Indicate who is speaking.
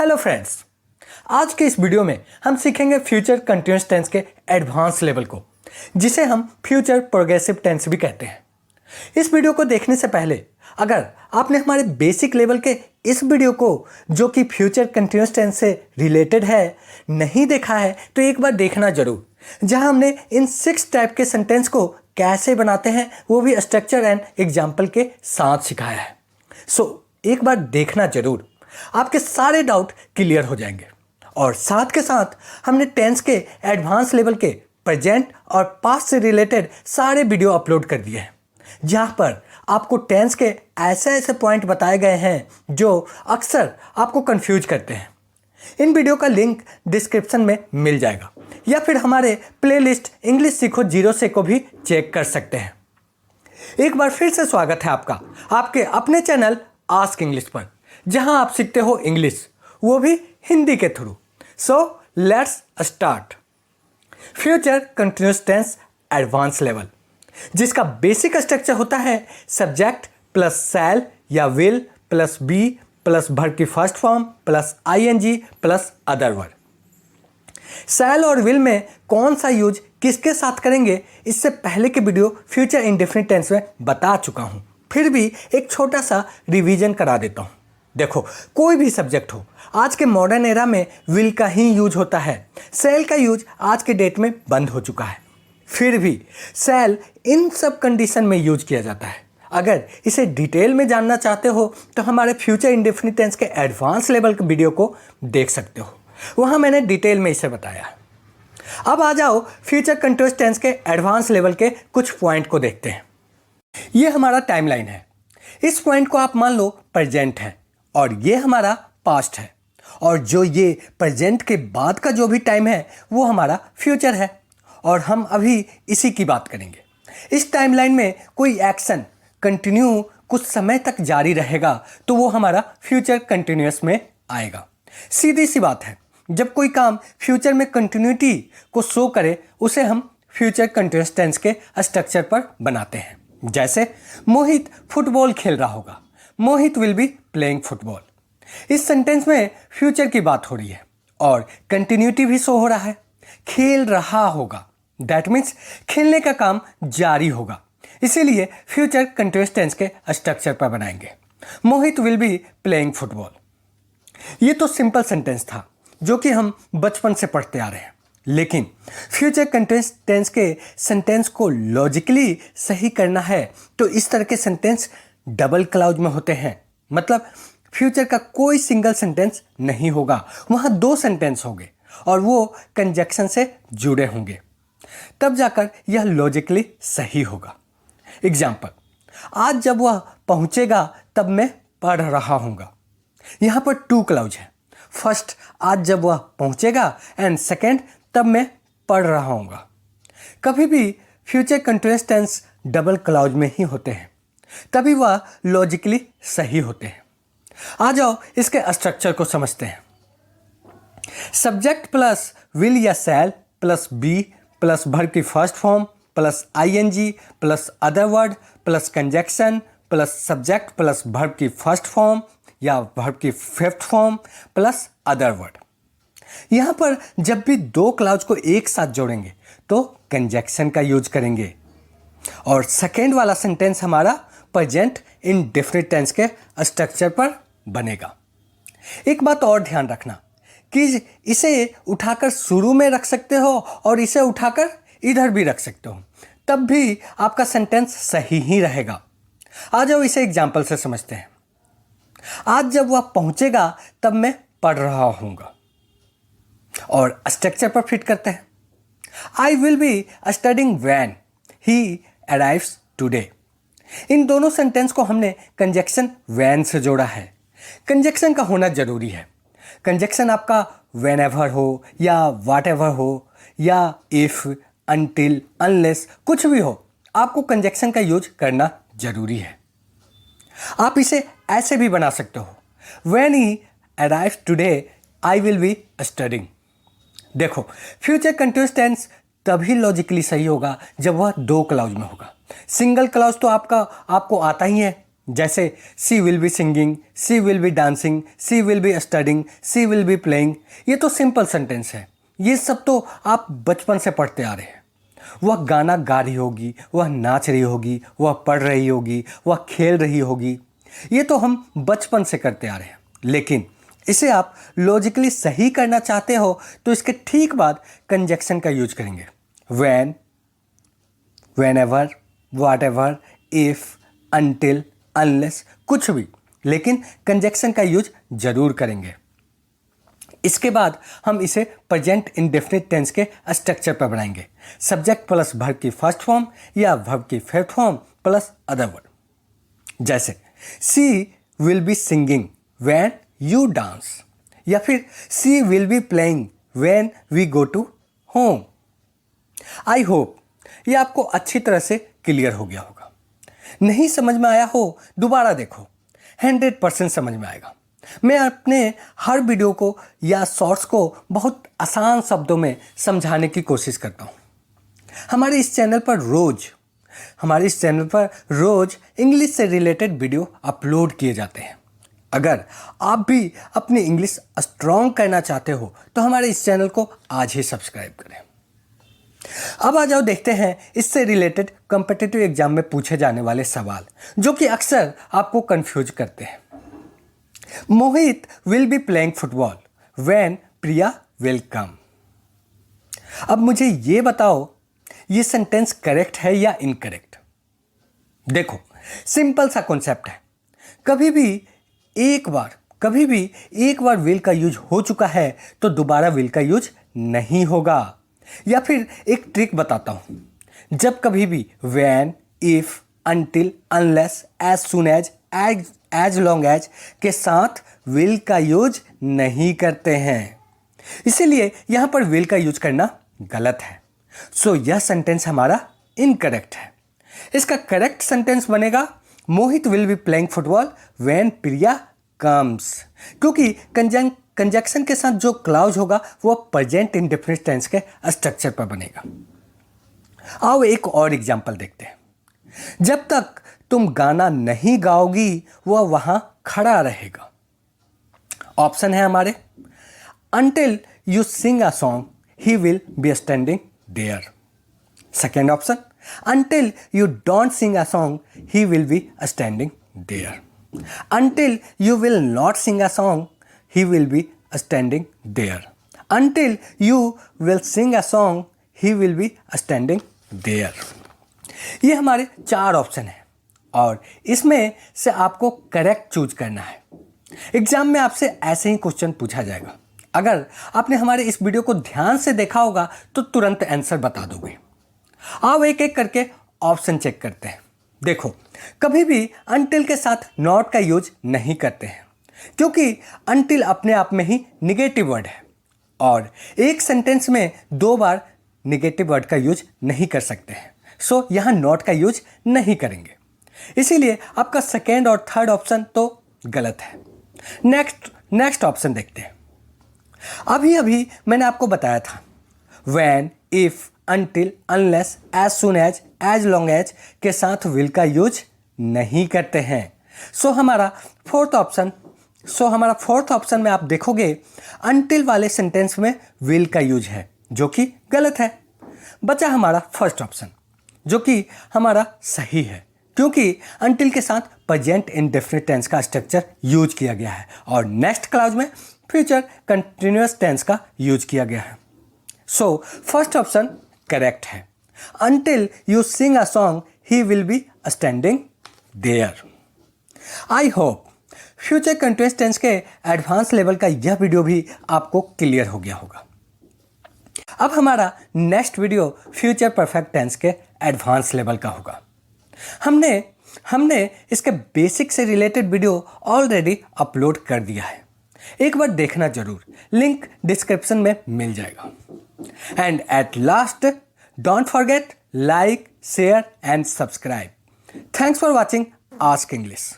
Speaker 1: Hello friends, आज के इस वीडियो में हम सीखेंगे फ्यूचर कंटिन्यूअस टेंस के एडवांस लेवल को, जिसे हम फ्यूचर प्रोग्रेसिव टेंस भी कहते हैं। इस वीडियो को देखने से पहले अगर आपने हमारे बेसिक लेवल के इस वीडियो को, जो कि फ्यूचर कंटिन्यूअस टेंस से रिलेटेड है, नहीं देखा है तो एक बार देखना जरूर, जहां हमने इन 6 टाइप के सेंटेंस को कैसे बनाते हैं वो भी स्ट्रक्चर एंड एग्जाम्पल के साथ सिखाया है। एक बार देखना जरूर, आपके सारे डाउट क्लियर हो जाएंगे। और साथ के साथ हमने टेंस के एडवांस लेवल के प्रेजेंट और पास्ट से रिलेटेड सारे वीडियो अपलोड कर दिए हैं, जहां पर आपको टेंस के ऐसे पॉइंट बताए गए हैं जो अक्सर आपको कंफ्यूज करते हैं। इन वीडियो का लिंक डिस्क्रिप्शन में मिल जाएगा, या फिर हमारे प्लेलिस्ट इंग्लिश सीखो 0 से को भी चेक कर सकते हैं। एक बार फिर से स्वागत है आपका आपके अपने चैनल आस्क इंग्लिश पर, जहां आप सीखते हो इंग्लिश, वो भी हिंदी के through. Let's start. Future continuous tense advance level, जिसका बेसिक स्ट्रक्चर होता है सब्जेक्ट प्लस शैल या will plus be plus verb की first form plus ING plus other word. Shall और विल में कौन सा यूज किसके साथ करेंगे, इससे पहले के वीडियो फ्यूचर इंडेफिनिट टेंस में बता चुका हूं, फिर भी एक छोटा सा रिवीजन करा देता हूं। देखो, कोई भी सब्जेक्ट हो, आज के मॉडर्न एरा में विल का ही यूज होता है। शैल का यूज आज के डेट में बंद हो चुका है, फिर भी शैल इन सब कंडीशन में यूज किया जाता है। अगर इसे डिटेल में जानना चाहते हो तो हमारे फ्यूचर इंडेफिनिट टेंस के एडवांस लेवल के वीडियो को देख सकते हो, वहां मैंने डिटेल में इसे बताया। अब आ जाओ फ्यूचर कंटिन्यूअस टेंस के एडवांस लेवल के कुछ पॉइंट को देखते हैं। ये हमारा टाइमलाइन है। इस पॉइंट को आप मान लो प्रेजेंट है और ये हमारा पास्ट है, और जो ये प्रेजेंट के बाद का जो भी टाइम है वो हमारा फ्यूचर है, और हम अभी इसी की बात करेंगे। इस टाइमलाइन में कोई एक्शन कंटिन्यू कुछ समय तक जारी रहेगा तो वो हमारा फ्यूचर कंटिन्यूअस में आएगा। सीधी सी बात है, जब कोई काम फ्यूचर में कंटिन्यूटी को शो करे उसे हम फ्यूचर कंटिन्यूअस टेंस के स्ट्रक्चर पर बनाते हैं। जैसे मोहित फुटबॉल खेल रहा होगा, मोहित विल बी प्लेइंग फुटबॉल। इस सेंटेंस में फ्यूचर की बात हो रही है और कंटिन्यूटी भी शो हो रहा है। खेल रहा होगा, दैट मीन्स खेलने का काम जारी होगा, इसीलिए फ्यूचर कंटिन्यूअस टेंस के स्ट्रक्चर पर बनाएंगे। मोहित विल बी प्लेइंग फुटबॉल। ये तो सिंपल सेंटेंस था जो कि हम बचपन से पढ़ते आ रहे हैं, लेकिन फ्यूचर कंटिन्यूअस टेंस के सेंटेंस को लॉजिकली सही करना है तो इस तरह के सेंटेंस डबल क्लाउज में होते हैं। मतलब फ्यूचर का कोई सिंगल सेंटेंस नहीं होगा, वहां 2 सेंटेंस होंगे और वो कंजक्शन से जुड़े होंगे, तब जाकर यह लॉजिकली सही होगा। एग्जाम्पल, आज जब वह पहुंचेगा तब मैं पढ़ रहा हूँगा। यहाँ पर 2 क्लाउज है। फर्स्ट आज जब वह पहुंचेगा एंड सेकेंड तब मैं पढ़ रहा हूँगा। कभी भी future continuous tense double clause में ही होते हैं, तभी वह लॉजिकली सही होते हैं। आ जाओ इसके स्ट्रक्चर को समझते हैं। सब्जेक्ट प्लस विल या shall plus be plus verb की first form plus ING plus other word plus conjunction plus subject plus verb की फर्स्ट फॉर्म या वर्ब की fifth form plus other word. यहां पर जब भी 2 क्लाउज को एक साथ जोड़ेंगे तो कंजक्शन का यूज करेंगे, और सेकेंड वाला सेंटेंस हमारा प्रेजेंट इंडेफिनिट टेंस के स्ट्रक्चर पर बनेगा। एक बात और ध्यान रखना कि इसे उठाकर शुरू में रख सकते हो और इसे उठाकर इधर भी रख सकते हो, तब भी आपका सेंटेंस सही ही रहेगा। आ जाओ इसे एग्जाम्पल से समझते हैं। आज जब वह पहुंचेगा तब मैं पढ़ रहा हूँगा, और स्ट्रक्चर पर फिट करते हैं। I will be studying when he arrives today. इन दोनों सेंटेंस को हमने कंजक्शन व्हेन से जोड़ा है। कंजक्शन का होना जरूरी है। कंजक्शन आपका व्हेनेवर हो या व्हाटएवर हो या इफ, अनटिल, अनलेस, कुछ भी हो, आपको कंजक्शन का यूज करना जरूरी है। आप इसे ऐसे भी बना सकते हो, when he arrives today I will be studying. देखो, फ्यूचर कंटिन्यूअस टेंस तभी लॉजिकली सही होगा जब वह 2 क्लाउज में होगा। सिंगल क्लाउज तो आपको आता ही है, जैसे she will be singing, she will be dancing, she will be studying, she will be playing. ये तो सिंपल सेंटेंस है, ये सब तो आप बचपन से पढ़ते आ रहे हैं। वह गाना गा रही होगी, वह नाच रही होगी, वह पढ़ रही होगी, वह खेल रही होगी, ये तो हम बचपन से करते आ रहे हैं। लेकिन इसे आप लॉजिकली सही करना चाहते हो तो इसके ठीक बाद कंजक्शन का यूज करेंगे। When, whenever, whatever, if, until, unless, कुछ भी, लेकिन कंजक्शन का यूज जरूर करेंगे। इसके बाद हम इसे प्रेजेंट इंडेफिनिट टेंस के स्ट्रक्चर पर बनाएंगे। सब्जेक्ट प्लस वर्ब की फर्स्ट फॉर्म या वर्ब की fifth form plus other word. जैसे she will be singing when you dance, या फिर she will be playing when we go to home. I hope ये आपको अच्छी तरह से क्लियर हो गया होगा। नहीं समझ में आया हो दोबारा देखो, 100% समझ में आएगा। मैं अपने हर वीडियो को या शॉर्ट्स को बहुत आसान शब्दों में समझाने की कोशिश करता हूँ। हमारे इस चैनल पर रोज इंग्लिश से रिलेटेड वीडियो अपलोड किए जाते हैं। अगर आप भी अपनी इंग्लिश स्ट्रॉन्ग करना चाहते हो तो हमारे इस चैनल को आज ही सब्सक्राइब करें। अब आ जाओ देखते हैं इससे रिलेटेड कॉम्पिटिटिव एग्जाम में पूछे जाने वाले सवाल जो कि अक्सर आपको कंफ्यूज करते हैं। Mohit will be playing football when Priya will come. अब मुझे ये बताओ ये सेंटेंस करेक्ट है या इनकरेक्ट। देखो सिंपल सा कॉन्सेप्ट है, कभी भी एक बार विल का यूज हो चुका है तो दोबारा विल का यूज नहीं होगा। या फिर एक ट्रिक बताता हूं, जब कभी भी when, if, until, unless, as soon as long as के साथ विल का यूज नहीं करते हैं, इसीलिए यहां पर विल का यूज करना गलत है। सो यह सेंटेंस हमारा इनकरेक्ट है। इसका करेक्ट सेंटेंस बनेगा Mohit will be playing football when Priya comes, क्योंकि कंजक्शन के साथ जो क्लाउज होगा वो प्रेजेंट इंडेफिनिट टेंस के स्ट्रक्चर पर बनेगा। आओ एक और एग्जांपल देखते हैं। जब तक तुम गाना नहीं गाओगी वह वहां खड़ा रहेगा। ऑप्शन है हमारे, until you sing a song he will be standing there. Second option, until you don't sing a song he will be standing there. Until you will not sing a song he will be standing there. Until you will sing a song he will be standing there. ये हमारे 4 option हैं और इसमें से आपको correct choose करना है। Exam में आपसे ऐसे ही क्वेश्चन पूछा जाएगा। अगर आपने हमारे इस वीडियो को ध्यान से देखा होगा तो तुरंत आंसर बता दोगे। आओ एक एक करके ऑप्शन चेक करते हैं। देखो कभी भी अनटिल के साथ नॉट का यूज नहीं करते हैं क्योंकि अनटिल अपने आप में ही निगेटिव वर्ड है और एक सेंटेंस में 2 बार निगेटिव वर्ड का यूज नहीं कर सकते हैं। सो यहाँ नॉट का यूज नहीं करेंगे, इसीलिए आपका सेकेंड और थर्ड ऑप्शन तो गलत है। नेक्स्ट ऑप्शन देखते हैं। अभी मैंने आपको बताया था when, if, until, unless, as soon as long as के साथ विल का यूज नहीं करते हैं। सो हमारा फोर्थ ऑप्शन में आप देखोगे अनटिल वाले सेंटेंस में विल का यूज है जो कि गलत है। बचा हमारा फर्स्ट ऑप्शन जो कि हमारा सही है क्योंकि अनटिल के साथ प्रेजेंट इंडेफिनिट टेंस का स्ट्रक्चर यूज किया गया है और नेक्स्ट क्लाउज में फ्यूचर कंटिन्यूअस टेंस का यूज किया गया है। सो फर्स्ट ऑप्शन करेक्ट है। Until you sing a song he will be standing there. I hope future continuous tense के एडवांस लेवल का यह वीडियो भी आपको क्लियर हो गया होगा। अब हमारा next video future perfect tense के एडवांस लेवल का होगा। हमने इसके बेसिक से रिलेटेड वीडियो ऑलरेडी अपलोड कर दिया है, एक बार देखना जरूर, लिंक डिस्क्रिप्शन में मिल जाएगा। And at last don't forget like, share and subscribe. Thanks for watching ask English.